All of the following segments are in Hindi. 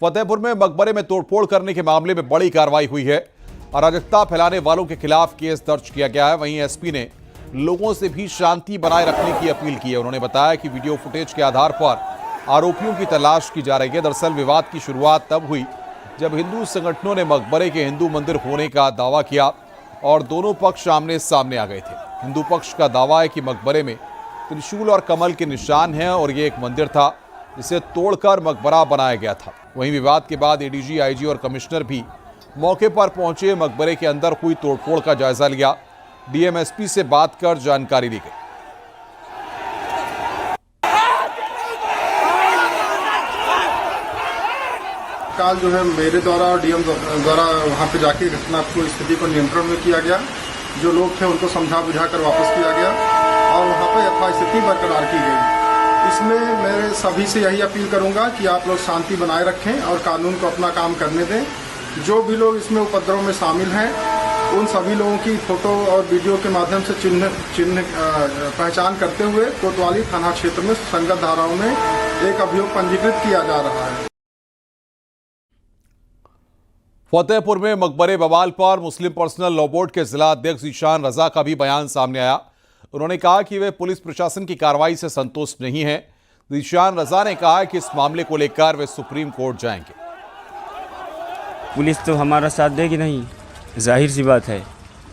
फतेहपुर में मकबरे में तोड़फोड़ करने के मामले में बड़ी कार्रवाई हुई है। अराजकता फैलाने वालों के खिलाफ केस दर्ज किया गया है। वहीं एसपी ने लोगों से भी शांति बनाए रखने की अपील की है। उन्होंने बताया कि वीडियो फुटेज के आधार पर आरोपियों की तलाश की जा रही है। दरअसल विवाद की शुरुआत तब हुई जब हिंदू संगठनों ने मकबरे के हिंदू मंदिर होने का दावा किया और दोनों पक्ष आमने सामने आ गए थे। हिंदू पक्ष का दावा है कि मकबरे में त्रिशूल और कमल के निशान हैं और ये एक मंदिर था जिसे तोड़कर मकबरा बनाया गया था। वहीं विवाद के बाद एडीजी, आईजी और कमिश्नर भी मौके पर पहुंचे। मकबरे के अंदर हुई तोड़फोड़ का जायजा लिया। डीएमएसपी से बात कर जानकारी ली गई। काल जो है मेरे द्वारा और डीएम द्वारा वहां पे जाके घटना को स्थिति को नियंत्रण में किया गया। जो लोग थे उनको समझा बुझा कर वापस किया गया और वहां पे यथास्थिति बरकरार की गई। इसमें मैं सभी से यही अपील करूंगा कि आप लोग शांति बनाए रखें और कानून को अपना काम करने दें। जो भी लोग इसमें उपद्रव में शामिल हैं उन सभी लोगों की फोटो और वीडियो के माध्यम से चिन्ह पहचान करते हुए कोतवाली थाना क्षेत्र में संगत धाराओं में एक अभियोग पंजीकृत किया जा रहा है। फतेहपुर में मकबरे बवाल पर मुस्लिम पर्सनल लॉ बोर्ड के जिला अध्यक्ष ज़ीशान रजा का भी बयान सामने आया। उन्होंने कहा कि वे पुलिस प्रशासन की कार्रवाई से संतुष्ट नहीं हैं। ज़ीशान रजा ने कहा कि इस मामले को लेकर वे सुप्रीम कोर्ट जाएंगे। पुलिस तो हमारा साथ देगी नहीं, जाहिर सी बात है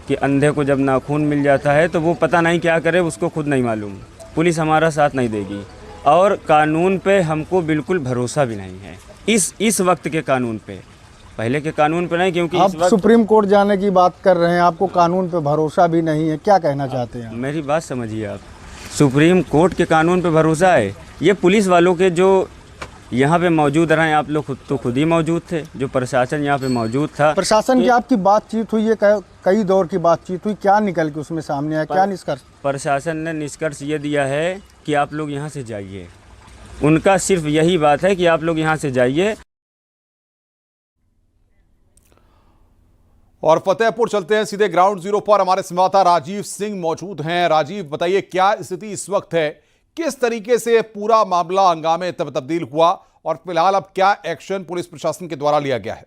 कि अंधे को जब नाखून मिल जाता है तो वो पता नहीं क्या करे, उसको खुद नहीं मालूम। पुलिस हमारा साथ नहीं देगी और कानून पे हमको बिल्कुल भरोसा भी नहीं है। इस वक्त के कानून पे, पहले के कानून पे नहीं, क्योंकि आप सुप्रीम कोर्ट जाने की बात कर रहे हैं, आपको कानून पे भरोसा भी नहीं है, क्या कहना चाहते हैं? मेरी बात समझिए आप, सुप्रीम कोर्ट के कानून पे भरोसा है। ये पुलिस वालों के जो यहाँ पे मौजूद रहे, आप लोग खुद ही मौजूद थे, जो प्रशासन यहाँ पे मौजूद था। प्रशासन की आपकी बातचीत हुई है, कई दौर की बातचीत हुई, क्या निकल के उसमें सामने आया, क्या निष्कर्ष? प्रशासन ने निष्कर्ष ये दिया है कि आप लोग यहाँ से जाइए। उनका सिर्फ यही बात है कि आप लोग यहाँ से जाइए। और फतेहपुर चलते हैं सीधे ग्राउंड जीरो पर। हमारे संवाददाता राजीव सिंह मौजूद हैं। राजीव, बताइए क्या स्थिति इस वक्त है, किस तरीके से पूरा मामला हंगामे तब्दील हुआ और फिलहाल अब क्या एक्शन पुलिस प्रशासन के द्वारा लिया गया है?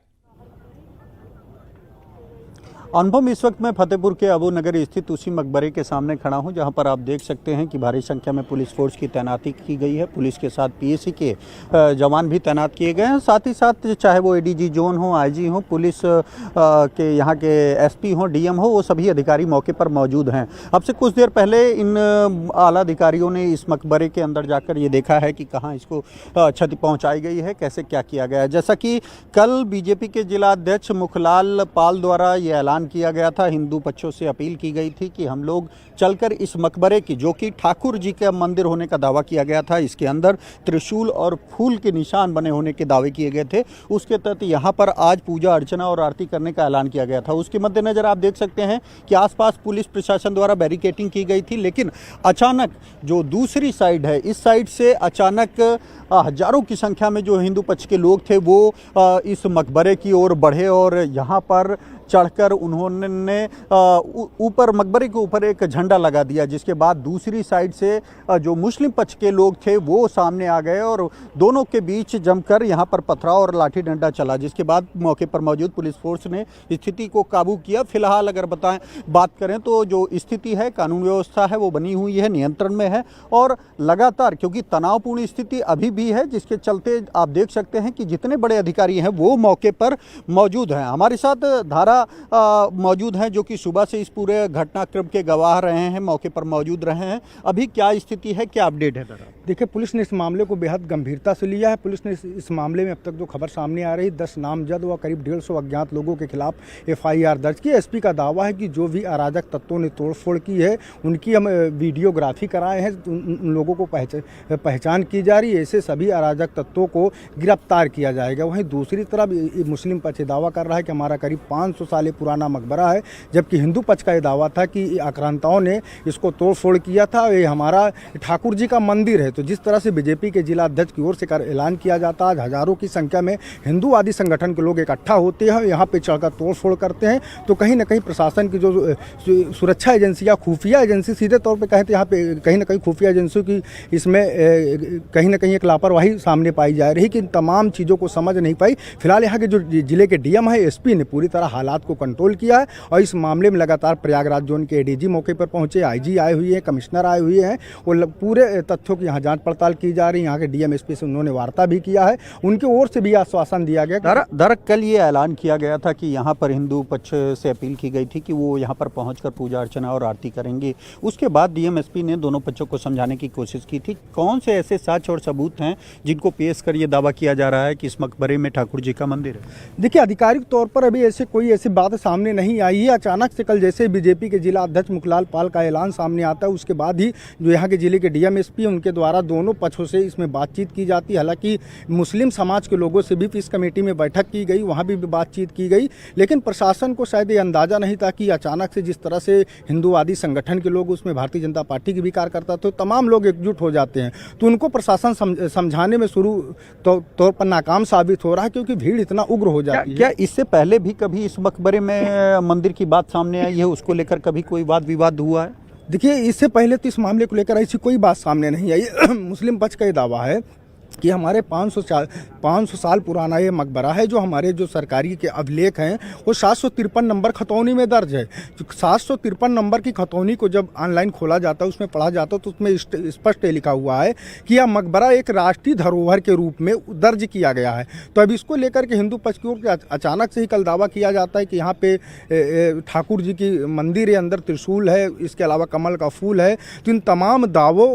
अनुभव, इस वक्त मैं फतेहपुर के अबू नगर स्थित उसी मकबरे के सामने खड़ा हूं जहां पर आप देख सकते हैं कि भारी संख्या में पुलिस फोर्स की तैनाती की गई है। पुलिस के साथ पीएसी के जवान भी तैनात किए गए हैं। साथ ही साथ चाहे वो एडीजी जोन हो, आईजी हो, पुलिस के यहाँ के एसपी हो, डीएम हो, वो सभी अधिकारी मौके पर मौजूद हैं। अब से कुछ देर पहले इन आला अधिकारियों ने इस मकबरे के अंदर जाकर ये देखा है कि कहाँ इसको क्षति पहुँचाई गई है, कैसे क्या किया गया है। जैसा कि कल बीजेपी के जिला अध्यक्ष मुखलाल पाल द्वारा ये ऐलान किया गया था, हिंदू पक्षों से अपील की गई थी कि हम लोग चलकर इस मकबरे की, जो कि ठाकुर जी का मंदिर होने का दावा किया गया था, इसके अंदर त्रिशूल और फूल के निशान बने होने के दावे किए गए थे, उसके तहत यहाँ पर आज पूजा अर्चना और आरती करने का ऐलान किया गया था। उसके मद्देनजर आप देख सकते हैं कि आसपास पुलिस प्रशासन द्वारा बैरिकेटिंग की गई थी, लेकिन अचानक जो दूसरी साइड है, इस साइड से अचानक हजारों की संख्या में जो हिंदू पक्ष के लोग थे वो इस मकबरे की ओर बढ़े और यहाँ पर चढ़कर उन्होंने ऊपर मकबरे के ऊपर एक झंडा लगा दिया, जिसके बाद दूसरी साइड से जो मुस्लिम पक्ष के लोग थे वो सामने आ गए और दोनों के बीच जमकर यहाँ पर पथराव और लाठी डंडा चला, जिसके बाद मौके पर मौजूद पुलिस फोर्स ने स्थिति को काबू किया। फिलहाल अगर बात करें तो जो स्थिति है, कानून व्यवस्था है, वो बनी हुई है, नियंत्रण में है और लगातार, क्योंकि तनावपूर्ण स्थिति अभी भी है, जिसके चलते आप देख सकते हैं कि जितने बड़े अधिकारी हैं वो मौके पर मौजूद हैं। हमारे साथ धारा मौजूद हैं जो कि सुबह से इस पूरे घटनाक्रम के गवाह रहे हैं, मौके पर मौजूद रहे हैं। अभी क्या स्थिति है, क्या अपडेट है? देखिए, पुलिस ने इस मामले को बेहद गंभीरता से लिया है। पुलिस ने इस मामले में अब तक जो खबर सामने आ रही, 10 नामजद व करीब 150 अज्ञात लोगों के खिलाफ एफआईआर दर्ज की। एसपी का दावा है कि जो भी अराजक तत्वों ने तोड़फोड़ की है उनकी हम वीडियोग्राफी कराए हैं, उन लोगों को पहचान की जा रही है। ऐसे सभी अराजक तत्वों को गिरफ्तार किया जाएगा। वहीं दूसरी तरफ मुस्लिम पक्ष दावा कर रहा है कि हमारा करीब 500 साल पुराना मकबरा है, जबकि हिंदू पक्ष का ये दावा था कि आक्रांताओं ने इसको तोड़फोड़ किया था। ये हमारा ठाकुर जी का मंदिर है। तो जिस तरह से बीजेपी के जिला अध्यक्ष की ओर से ऐलान किया जाता है, हजारों की संख्या में हिंदूवादी संगठन के लोग इकट्ठा होते हैं, यहाँ पे चढ़कर तोड़फोड़ करते हैं, तो कहीं ना कहीं प्रशासन की जो सुरक्षा एजेंसी या खुफिया एजेंसी, सीधे तौर पे कहें तो यहाँ पे कहीं ना कहीं खुफिया एजेंसियों की इसमें कहीं ना कहीं एक लापरवाही सामने पाई जा रही है कि तमाम चीज़ों को समझ नहीं पाई। फिलहाल यहाँ के जो जिले के डीएम है, एसपी ने पूरी तरह हालात को कंट्रोल किया है और इस मामले में लगातार प्रयागराज जोन के एडीजी मौके पर पहुंचे, आईजी आए हुए हैं, कमिश्नर आए हुए हैं और पूरे तथ्यों की यहाँ जांच पड़ताल की जा रही है। यहाँ के डीएम एसपी से उन्होंने वार्ता भी किया है, उनकी ओर से भी आश्वासन दिया गया। दरअसल कल ये ऐलान किया गया था कि यहाँ पर हिंदू पक्ष से अपील की गई थी कि वो यहाँ पर पहुंचकर पूजा अर्चना और आरती करेंगे। उसके बाद डीएम एसपी ने दोनों पक्षों को समझाने की कोशिश की थी। कौन से ऐसे साक्ष्य और सबूत हैं जिनको पेश कर ये दावा किया जा रहा है कि इस मकबरे में ठाकुर जी का मंदिर है? देखिए, आधिकारिक तौर पर अभी ऐसी बात सामने नहीं आई है। अचानक से कल जैसे बीजेपी के जिला अध्यक्ष मुखलाल पाल का ऐलान सामने आता है, उसके बाद ही जो यहाँ के जिले के डीएम एसपी उनके द्वारा दोनों पक्षों से इसमें बातचीत की जाती है। हालांकि मुस्लिम समाज के लोगों से भी इस कमेटी में बैठक की गई, वहाँ भी बातचीत की गई, लेकिन प्रशासन को शायद ये अंदाजा नहीं था कि अचानक से जिस तरह से हिंदूवादी संगठन के लोग, उसमें भारतीय जनता पार्टी के भी कार्यकर्ता, तो तमाम लोग एकजुट हो जाते हैं, तो उनको प्रशासन समझाने में शुरू तौर पर नाकाम साबित हो रहा है, क्योंकि भीड़ इतना उग्र हो जाती है। क्या इससे पहले भी कभी इस मकबरे में मंदिर की बात सामने आई है? उसको लेकर कभी कोई वाद विवाद हुआ है? देखिए, इससे पहले तो इस मामले को लेकर ऐसी कोई बात सामने नहीं आई। मुस्लिम पक्ष का ये दावा है कि हमारे 500 साल पुराना ये मकबरा है, जो हमारे जो सरकारी के अभिलेख हैं वो 753 नंबर खतौनी में दर्ज है। 753 नंबर की खतौनी को जब ऑनलाइन खोला जाता है, उसमें पढ़ा जाता है, तो उसमें स्पष्ट लिखा हुआ है कि यह मकबरा एक राष्ट्रीय धरोहर के रूप में दर्ज किया गया है। तो अब इसको लेकर के हिंदू पक्ष की ओर से अचानक से ही कल दावा किया जाता है कि यहाँ पे ठाकुर जी की मंदिर है, अंदर त्रिशूल है, इसके अलावा कमल का फूल है। तो इन तमाम दावों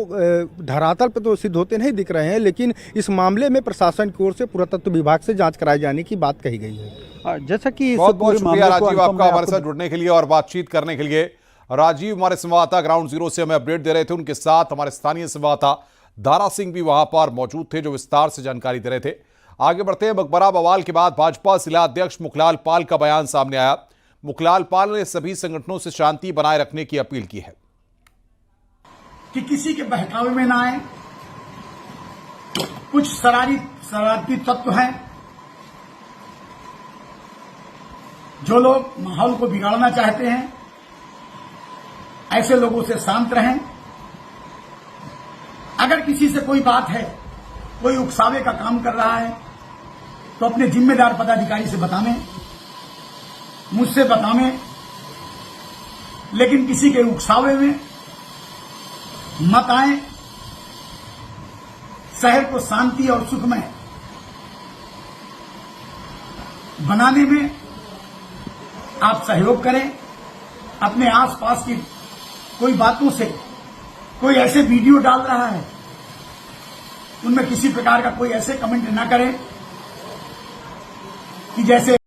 धरातल पर तो सिद्ध होते नहीं दिख रहे हैं, लेकिन इस मामले में प्रशासन की ओर से पुरातत्व विभाग से जांच कराए जाने की बात कही गई है। जैसा कि बहुत बहुत शुक्रिया राजीव आपका हमारे साथ जुड़ने के लिए और बातचीत करने के लिए। राजीव हमारे संवाददाता ग्राउंड जीरो से हमें अपडेट दे रहे थे। उनके साथ हमारे स्थानीय संवाददाता दारा सिंह भी वहां पर मौजूद थे, जो विस्तार से जानकारी दे रहे थे। आगे बढ़ते हैं। मकबरा बवाल के बाद भाजपा जिला अध्यक्ष मुखलाल पाल का बयान सामने आया। मुखलाल पाल ने सभी संगठनों से शांति बनाए रखने की अपील की है कि किसी के बहकावे में ना आए। कुछ शरारती तत्व हैं जो लोग माहौल को बिगाड़ना चाहते हैं, ऐसे लोगों से शांत रहें। अगर किसी से कोई बात है, कोई उकसावे का काम कर रहा है, तो अपने जिम्मेदार पदाधिकारी से बतावें, मुझसे बतावें, लेकिन किसी के उकसावे में मत आए। शहर को शांति और सुखमय बनाने में आप सहयोग करें। अपने आसपास की कोई बातों से कोई ऐसे वीडियो डाल रहा है, उनमें किसी प्रकार का कोई ऐसे कमेंट ना करें कि जैसे